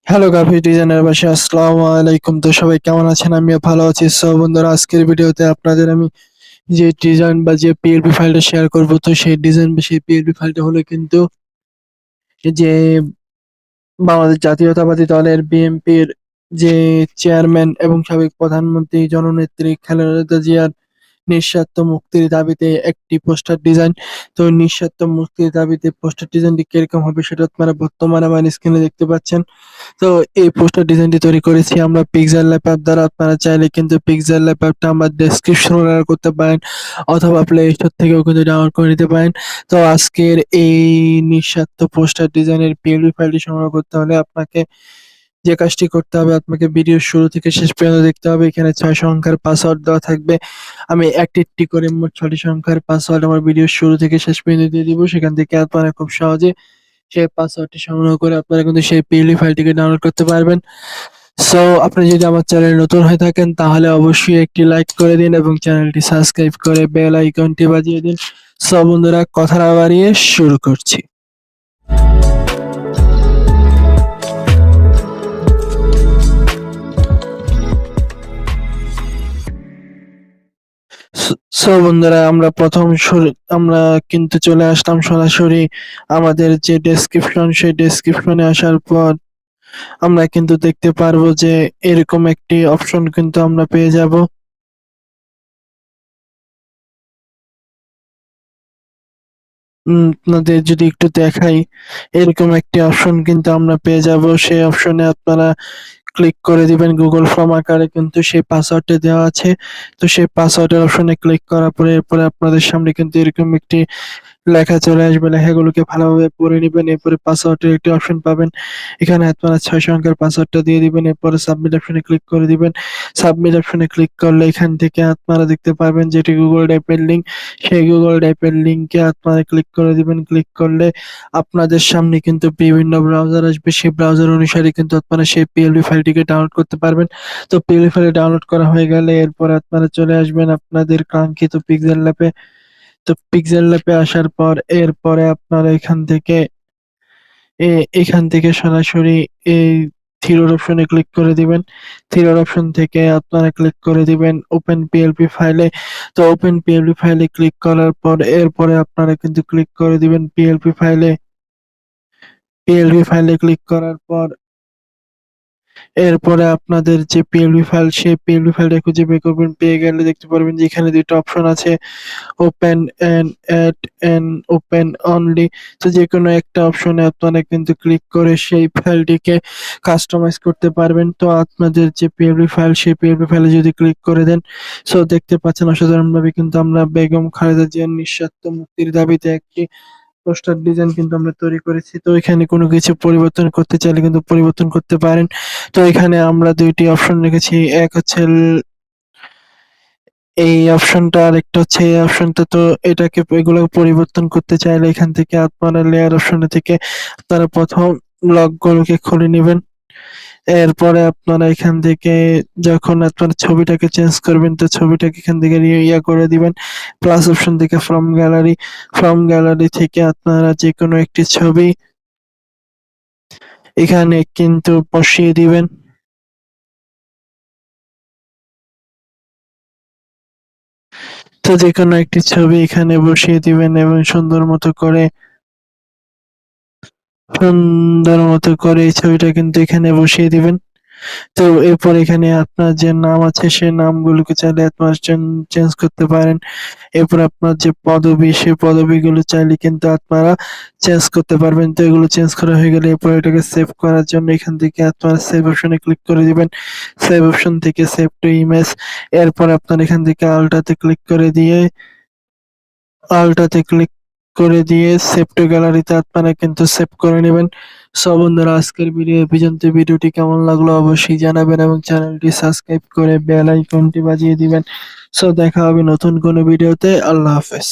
Hello graphic designer বাসী, আসসালামু আলাইকুম। তো সবাই কেমন আছেন? আমিও ভালো আছি। সো বন্ধুরা, আজকের ভিডিওতে আপনাদের আমি যে ডিজাইন বা যে পিএলপি ফাইলটা শেয়ার করব, তো সেই ডিজাইন বা সেই পিএলপি ফাইলটা হলো কিন্তু যে বাংলাদেশ জাতীয়তাবাদী দলের বিএনপির যে চেয়ারম্যান এবং সাবেক প্রধানমন্ত্রী জননেত্রী খালেদা জিয়ার নিঃস্বার্থ মুক্তির দাবিতে একটি পোস্টার ডিজাইন। তো নিঃস্বার্থ মুক্তির দাবিতে পোস্টার ডিজাইনটি কিরকম হবে সেটা আপনারা বর্তমানে আমার স্ক্রিনে দেখতে পাচ্ছেন। তো এই পোস্টার ডিজাইনটি তৈরি করেছি আমরা পিক্সেল ল্যাব অ্যাপ দ্বারা। আপনারা চাইলে কিন্তু পিক্সেল ল্যাব অ্যাপটা আমার ডেসক্রিপশনে ব্যবহার করতে পারেন, অথবা প্লে স্টোর থেকেও কিন্তু ডাউনলোড করে নিতে পারেন। তো আজকের এই নিঃস্বার্থ পোস্টার ডিজাইনের পিএলপি ফাইলটি সংগ্রহ করতে হলে আপনাকে যে কাজটি করতে হবে, আপনাকে ভিডিওর শুরু থেকে শেষ পর্যন্ত দেখতে হবে। এখানে 6 সংখ্যার পাসওয়ার্ড দেওয়া থাকবে। আমি একটি একটি করে মোট 6টি সংখ্যার পাসওয়ার্ড আমার ভিডিওর শুরু থেকে শেষ পর্যন্ত দিয়ে দিব। সেখান থেকে আপনারা খুব সহজে সেই পাসওয়ার্ডটি সংগ্রহ করে আপনারা কিন্তু সেই পিএলপি ফাইলটিকে ডাউনলোড করতে পারবেন। সো আপনি যদি আমার চ্যানেলে নতুন হয়ে থাকেন তাহলে অবশ্যই একটি লাইক করে দিন এবং চ্যানেলটি সাবস্ক্রাইব করে বেল আইকনটি বাজিয়ে দিন। সো বন্ধুরা, কথা না বাড়িয়ে শুরু করছি। সো বন্ধুরা, আমরা কিন্তু চলে আসলাম সরাসরি আমাদের যে ডেসক্রিপশন, সেই ডেসক্রিপশনে আসার পর আমরা কিন্তু দেখতে পারবো যে এরকম একটি অপশন কিন্তু আমরা পেয়ে যাব। আপনাদের যদি একটু দেখাই, এরকম একটি অপশন কিন্তু আমরা পেয়ে যাব। সেই অপশনে আপনারা ক্লিক করে দিবেন। গুগল ফর্ম আকারে কিন্তু সেই পাসওয়ার্ডটা দেওয়া আছে। তো সেই পাসওয়ার্ডের অপশনে ক্লিক করার পরে এরপরে আপনাদের সামনে কিন্তু এরকম একটি লেখা চলে আসবে। লেখাগুলোকে ভালোভাবে পড়ে নিবেন। এরপরে পাসওয়ার্ডের একটি অপশন পাবেন। এখানে আপনারা 6 সংখ্যার পাসওয়ার্ডটা দিয়ে দিবেন। এরপরে সাবমিট অপশনে ক্লিক করে দিবেন। সাবমিট অপশনে ক্লিক করলে এখান থেকে আপনারা দেখতে পারবেন যেটি গুগল ড্রাইভের লিঙ্ক। সেই গুগল ড্রাইভের লিঙ্কে আপনারা ক্লিক করে দিবেন। ক্লিক করলে আপনাদের সামনে কিন্তু বিভিন্ন ব্রাউজার আসবে। সেই ব্রাউজার অনুসারে কিন্তু আপনারা সেই পিএলপি ফাইলটিকে ডাউনলোড করতে পারবেন। তো পিএলপি ফাইল ডাউনলোড করা হয়ে গেলে এরপর আপনারা চলে আসবেন আপনাদের কাঙ্ক্ষিত পিক্সেল ল্যাবে। তো পিক্সেল ল্যাবে আসার পর এরপরে আপনারা এখান থেকে সরাসরি এই থ্রিডট অপশনে ক্লিক করে দিবেন। থ্রিডট অপশন থেকে আপনারা ক্লিক করে দিবেন ওপেন পিএলপি ফাইলে। তো ওপেন পিএলপি ফাইলে ক্লিক করার পর এরপরে আপনারা কিন্তু ক্লিক করে দিবেন পিএলপি ফাইলে। পিএলপি ফাইলে ক্লিক করার পর এরপরে আপনাদের যে পিএলপি ফাইল, সেই পিএলপি ফাইলটা খুঁজে বের করবেন। পেয়ে গেলে দেখতে পারবেন যে এখানে দুইটা অপশন আছে, open end at end open only. তো যে কোনো একটা অপশনে আপনারা কিন্তু ক্লিক করে সেই ফাইলটিকে কাস্টমাইজ করতে পারবেন। তো আপনাদের যে পিএলপি ফাইল, সেই পিএলপি ফাইলে যদি ক্লিক করে দেন, সো দেখতে পাচ্ছেন অসাধারণভাবে কিন্তু আমরা বেগম খালেদা জিয়ার নিঃস্বার্থ মুক্তির দাবিতে একটি পোস্টার ডিজাইন কিন্তু আমরা তৈরি করেছি। তো এখানে কোনো কিছু পরিবর্তন করতে চাইলে কিন্তু পরিবর্তন করতে পারেন। তো এখানে আমরা দুইটি অপশন রেখেছি, এক হচ্ছে এই অপশনটা, আর একটা হচ্ছে এই অপশনটা। তো এগুলো পরিবর্তন করতে চাইলে এখান থেকে আপনারা লেয়ার অপশনে থেকে আপনারা প্রথম ব্লকগুলোকে খুলে নেবেন। এরপরে আপনারা এখান থেকে যখন আপনার ছবিটাকে চেঞ্জ করবেন, তো ছবিটাকে এখান থেকে ইয়া করে দিবেন প্লাস অপশন থেকে ফ্রম গ্যালারি থেকে আপনারা যে কোনো একটি ছবি এখানে কিন্তু বসিয়ে দিবেন। তো যে কোনো একটি ছবি এখানে বসিয়ে দিবেন এবং সুন্দর মতো করে এই ছবিটা কিন্তু এখানে বসিয়ে দিবেন। তো এরপর এখানে আপনার যে নাম আছে সেই নামগুলোকে চাইলে আপনারা চেঞ্জ করতে পারেন। এরপর আপনার যে পদবি, সেই পদবিগুলো চাইলে কিন্তু আপনারা চেঞ্জ করতে পারবেন। তো এগুলো চেঞ্জ করা হয়ে গেলে এরপর এটাকে সেভ করার জন্য এখান থেকে আপনারা সেভ অপশনে ক্লিক করে দিবেন। সেভ অপশন থেকে সেভ টু ইমেজ। এরপর আপনার এখান থেকে আলটাতে ক্লিক করে দিয়ে সেভ টু গ্যালারিতে আপনারা কিন্তু সেভ করে নেবেন। সো বন্ধুরা, আজকের ভিডিও এই পর্যন্ত। ভিডিওটি কেমন লাগলো অবশ্যই জানাবেন এবং চ্যানেলটি সাবস্ক্রাইব করে বেল আইকনটি বাজিয়ে দিবেন। সো দেখা হবে নতুন কোনো ভিডিওতে। আল্লাহ হাফেজ।